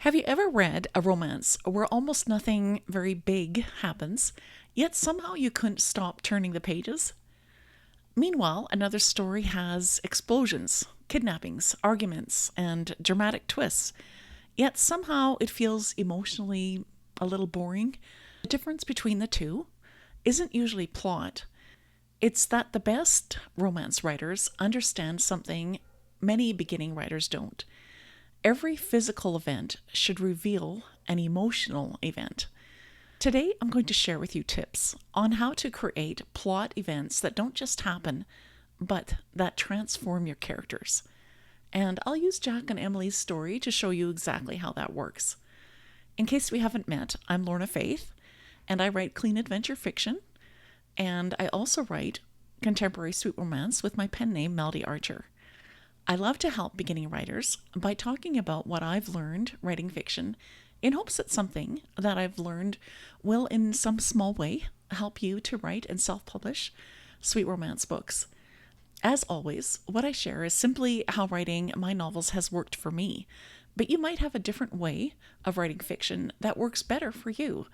Have you ever read a romance where almost nothing very big happens, yet somehow you couldn't stop turning the pages? Meanwhile, another story has explosions, kidnappings, arguments, and dramatic twists, yet somehow it feels emotionally a little boring. The difference between the two isn't usually plot, it's that the best romance writers understand something many beginning writers don't. Every physical event should reveal an emotional event. Today, I'm going to share with you tips on how to create plot events that don't just happen, but that transform your characters. And I'll use Jack and Emily's story to show you exactly how that works. In case we haven't met, I'm Lorna Faith, and I write clean adventure fiction, and I also write contemporary sweet romance with my pen name Melody Archer. I love to help beginning writers by talking about what I've learned writing fiction in hopes that something that I've learned will, in some small way, help you to write and self-publish sweet romance books. As always, what I share is simply how writing my novels has worked for me, but you might have a different way of writing fiction that works better for you.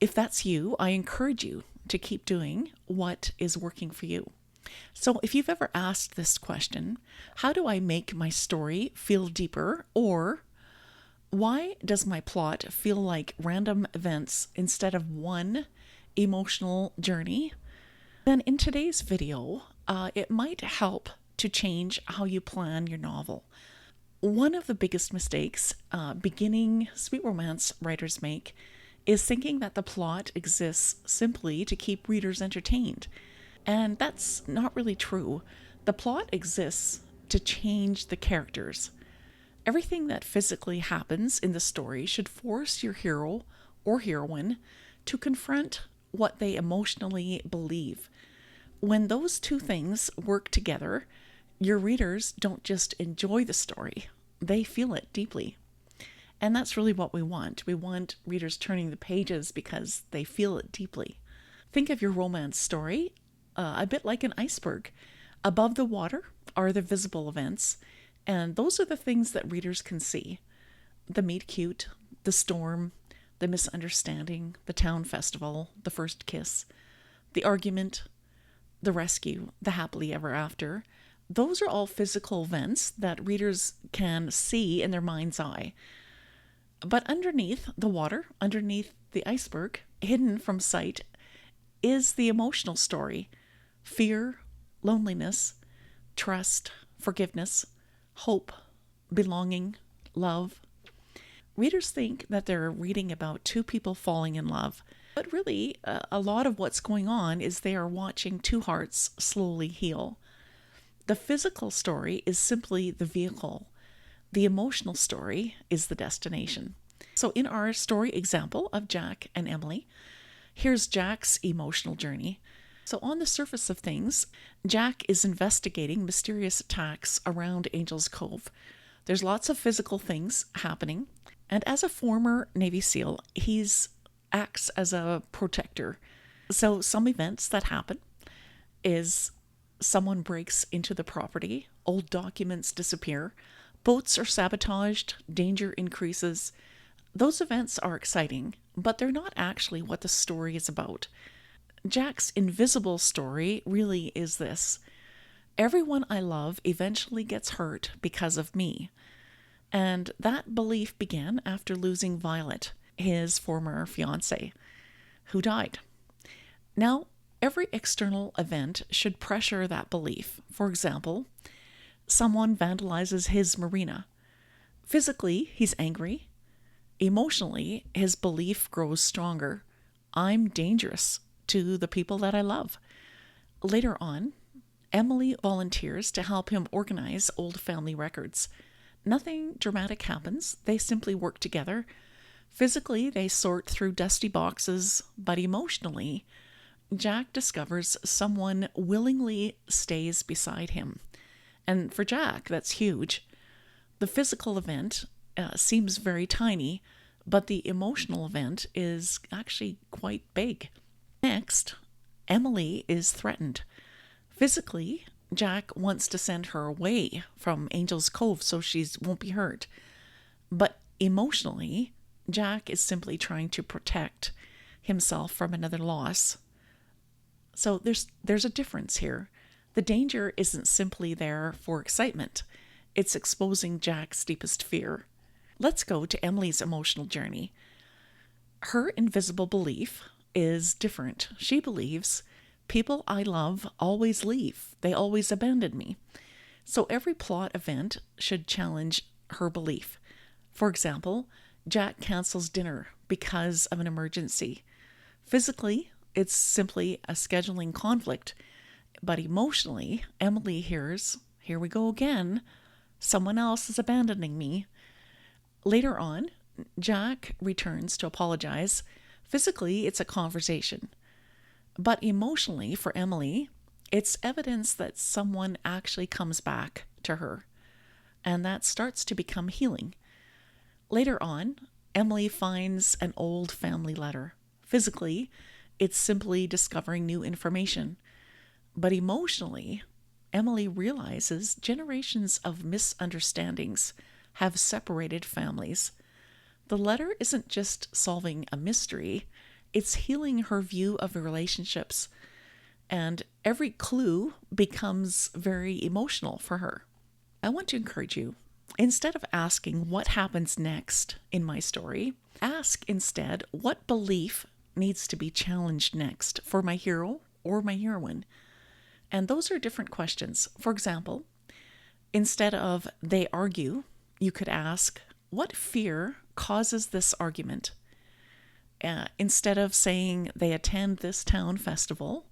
If that's you, I encourage you to keep doing what is working for you. So if you've ever asked this question, how do I make my story feel deeper? Or why does my plot feel like random events instead of one emotional journey? Then in today's video, it might help to change how you plan your novel. One of the biggest mistakes beginning sweet romance writers make is thinking that the plot exists simply to keep readers entertained. And that's not really true. The plot exists to change the characters. Everything that physically happens in the story should force your hero or heroine to confront what they emotionally believe. When those two things work together, your readers don't just enjoy the story, they feel it deeply. And that's really what we want. We want readers turning the pages because they feel it deeply. Think of your romance story a bit like an iceberg. Above the water are the visible events, and those are the things that readers can see. The meet cute, the storm, the misunderstanding, the town festival, the first kiss, the argument, the rescue, the happily ever after. Those are all physical events that readers can see in their mind's eye. But underneath the water, underneath the iceberg, hidden from sight, is the emotional story. Fear, loneliness, trust, forgiveness, hope, belonging, love. Readers think that they're reading about two people falling in love, but really, a lot of what's going on is they are watching two hearts slowly heal. The physical story is simply the vehicle. The emotional story is the destination. So in our story example of Jack and Emily, here's Jack's emotional journey. So on the surface of things, Jack is investigating mysterious attacks around Angel's Cove. There's lots of physical things happening, and as a former Navy SEAL, he acts as a protector. So some events that happen is someone breaks into the property, old documents disappear, boats are sabotaged, danger increases. Those events are exciting, but they're not actually what the story is about. Jack's invisible story really is this: everyone I love eventually gets hurt because of me. And that belief began after losing Violet, his former fiancée, who died. Now, every external event should pressure that belief. For example, someone vandalizes his marina. Physically, he's angry. Emotionally, his belief grows stronger. I'm dangerous to the people that I love. Later on, Emily volunteers to help him organize old family records. Nothing dramatic happens. They simply work together. Physically, they sort through dusty boxes, but emotionally, Jack discovers someone willingly stays beside him. And for Jack, that's huge. The physical event seems very tiny, but the emotional event is actually quite big. Next, Emily is threatened. Physically, Jack wants to send her away from Angel's Cove so she won't be hurt. But Emotionally, Jack is simply trying to protect himself from another loss. So there's a difference here. The danger isn't simply there for excitement. It's exposing Jack's deepest fear. Let's go to Emily's emotional journey. Her invisible belief is different. She believes people I love always leave. They always abandon me. So every plot event should challenge her belief. For example, Jack cancels dinner because of an emergency. Physically, it's simply a scheduling conflict. But emotionally, Emily hears, here we go again, someone else is abandoning me. Later on, Jack returns to apologize. Physically, it's a conversation. But emotionally, for Emily, it's evidence that someone actually comes back to her. And that starts to become healing. Later on, Emily finds an old family letter. Physically, it's simply discovering new information. But emotionally, Emily realizes generations of misunderstandings have separated families. The letter isn't just solving a mystery, it's healing her view of relationships. And every clue becomes very emotional for her. I want to encourage you, instead of asking what happens next in my story, ask instead what belief needs to be challenged next for my hero or my heroine. And those are different questions. For example, instead of they argue, you could ask, what fear causes this argument? Instead of saying they attend this town festival,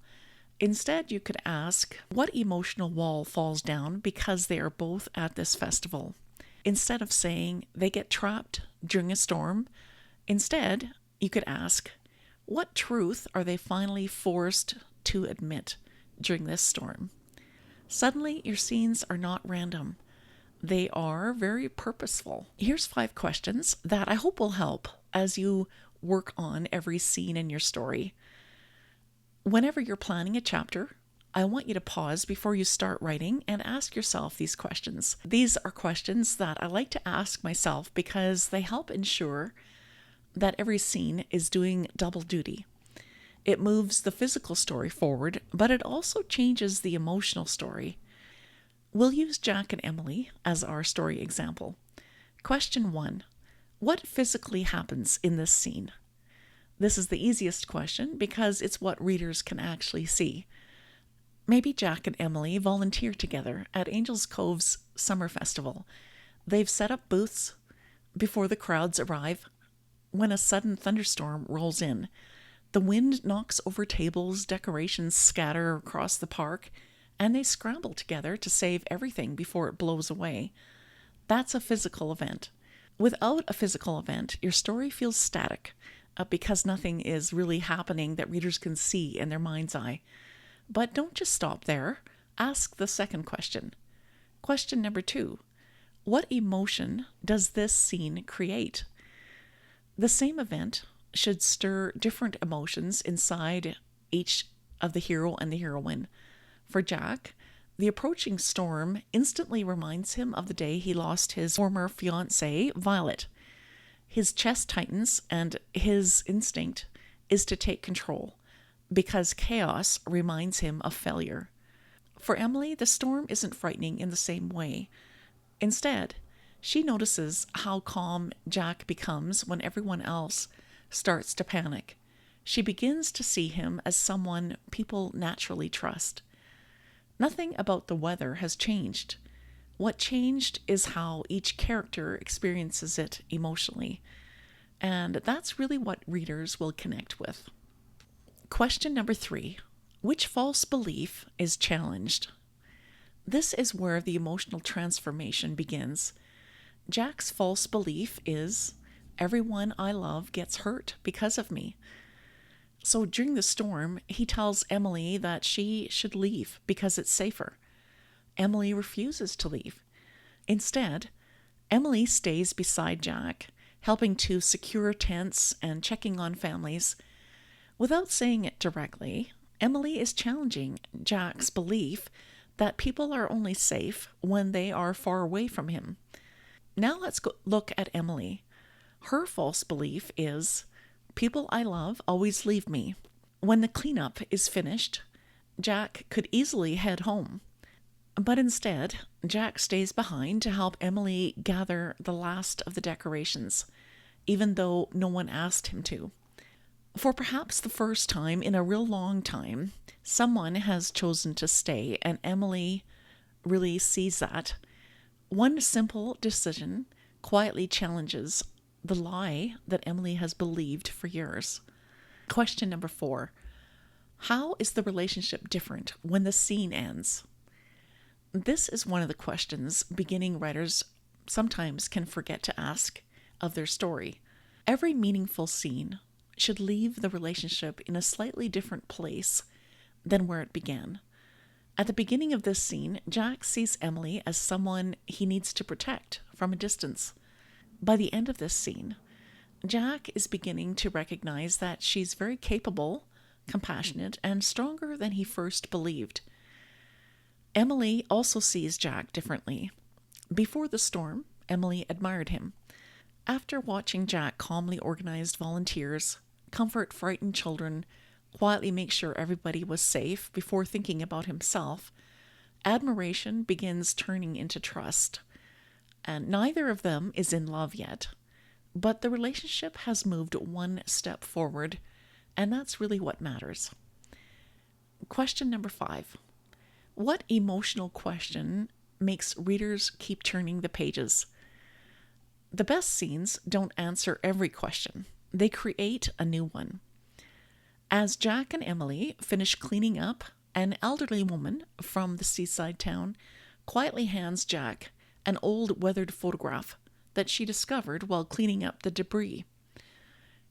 instead you could ask, what emotional wall falls down because they are both at this festival? Instead of saying they get trapped during a storm, instead you could ask, what truth are they finally forced to admit during this storm? Suddenly, your scenes are not random. They are very purposeful. Here's 5 questions that I hope will help as you work on every scene in your story. Whenever you're planning a chapter, I want you to pause before you start writing and ask yourself these questions. These are questions that I like to ask myself because they help ensure that every scene is doing double duty. It moves the physical story forward, but it also changes the emotional story. We'll use Jack and Emily as our story example. Question 1. What physically happens in this scene? This is the easiest question because it's what readers can actually see. Maybe Jack and Emily volunteer together at Angels Cove's summer festival. They've set up booths before the crowds arrive when a sudden thunderstorm rolls in. The wind knocks over tables, decorations scatter across the park, and they scramble together to save everything before it blows away. That's a physical event. Without a physical event, your story feels static because nothing is really happening that readers can see in their mind's eye. But don't just stop there. Ask the second question. Question number 2. What emotion does this scene create? The same event should stir different emotions inside each of the hero and the heroine. For Jack, the approaching storm instantly reminds him of the day he lost his former fiancée, Violet. His chest tightens and his instinct is to take control because chaos reminds him of failure. For Emily, the storm isn't frightening in the same way. Instead, she notices how calm Jack becomes when everyone else starts to panic. She begins to see him as someone people naturally trust. Nothing about the weather has changed. What changed is how each character experiences it emotionally. And that's really what readers will connect with. Question number 3. Which false belief is challenged? This is where the emotional transformation begins. Jack's false belief is, everyone I love gets hurt because of me. So during the storm, he tells Emily that she should leave because it's safer. Emily refuses to leave. Instead, Emily stays beside Jack, helping to secure tents and checking on families. Without saying it directly, Emily is challenging Jack's belief that people are only safe when they are far away from him. Now let's look at Emily. Her false belief is, people I love always leave me. When the cleanup is finished, Jack could easily head home. But instead, Jack stays behind to help Emily gather the last of the decorations, even though no one asked him to. For perhaps the first time in a real long time, someone has chosen to stay, and Emily really sees that. One simple decision quietly challenges the lie that Emily has believed for years. Question number 4. How is the relationship different when the scene ends? This is one of the questions beginning writers sometimes can forget to ask of their story. Every meaningful scene should leave the relationship in a slightly different place than where it began. At the beginning of this scene, Jack sees Emily as someone he needs to protect from a distance. By the end of this scene, Jack is beginning to recognize that she's very capable, compassionate, and stronger than he first believed. Emily also sees Jack differently. Before the storm, Emily admired him. After watching Jack calmly organize volunteers, comfort frightened children, quietly make sure everybody was safe before thinking about himself, admiration begins turning into trust. And neither of them is in love yet, but the relationship has moved one step forward, and that's really what matters. Question number 5. What emotional question makes readers keep turning the pages? The best scenes don't answer every question. They create a new one. As Jack and Emily finish cleaning up, an elderly woman from the seaside town quietly hands Jack an old weathered photograph that she discovered while cleaning up the debris.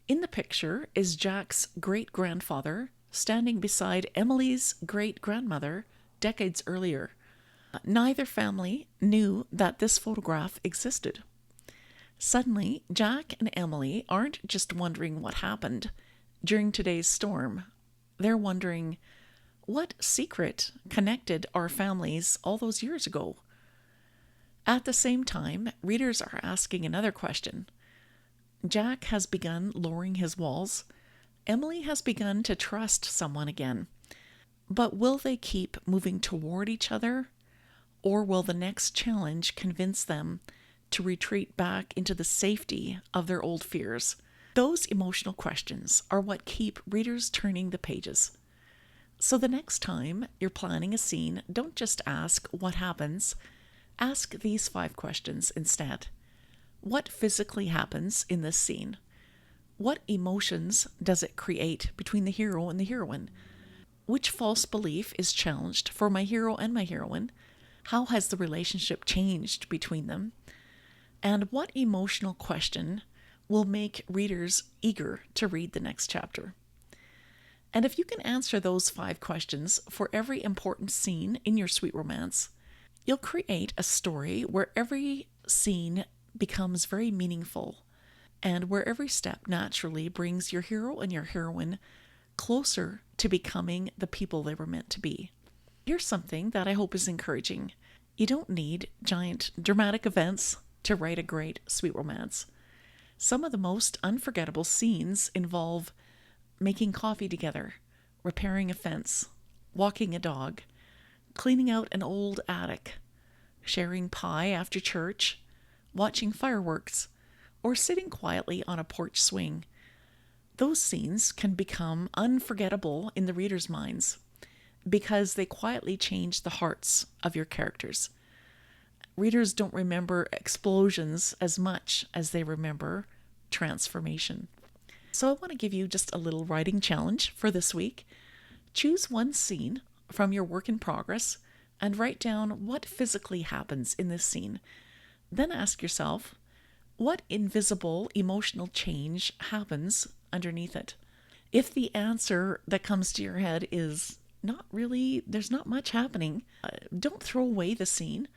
In the picture is Jack's great-grandfather standing beside Emily's great-grandmother decades earlier. Neither family knew that this photograph existed. Suddenly, Jack and Emily aren't just wondering what happened during today's storm. They're wondering, what secret connected our families all those years ago? At the same time, readers are asking another question. Jack has begun lowering his walls. Emily has begun to trust someone again. But will they keep moving toward each other? Or will the next challenge convince them to retreat back into the safety of their old fears? Those emotional questions are what keep readers turning the pages. So the next time you're planning a scene, don't just ask what happens. Ask these 5 questions instead. What physically happens in this scene? What emotions does it create between the hero and the heroine? Which false belief is challenged for my hero and my heroine? How has the relationship changed between them? And what emotional question will make readers eager to read the next chapter? And if you can answer those 5 questions for every important scene in your sweet romance, you'll create a story where every scene becomes very meaningful and where every step naturally brings your hero and your heroine closer to becoming the people they were meant to be. Here's something that I hope is encouraging. You don't need giant dramatic events to write a great sweet romance. Some of the most unforgettable scenes involve making coffee together, repairing a fence, walking a dog, cleaning out an old attic, sharing pie after church, watching fireworks, or sitting quietly on a porch swing. Those scenes can become unforgettable in the reader's minds because they quietly change the hearts of your characters. Readers don't remember explosions as much as they remember transformation. So I want to give you just a little writing challenge for this week. Choose one scene from your work in progress and write down what physically happens in this scene. Then ask yourself, what invisible emotional change happens underneath it? If the answer that comes to your head is not really, there's not much happening, don't throw away the scene.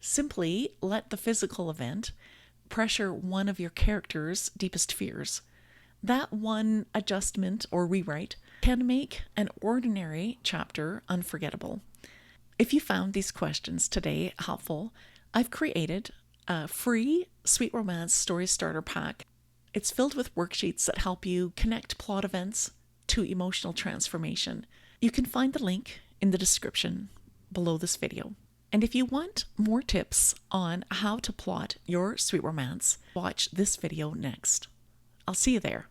Simply let the physical event pressure one of your character's deepest fears. That one adjustment or rewrite can make an ordinary chapter unforgettable. If you found these questions today helpful, I've created a free Sweet Romance Story Starter Pack. It's filled with worksheets that help you connect plot events to emotional transformation. You can find the link in the description below this video. And if you want more tips on how to plot your sweet romance, watch this video next. I'll see you there.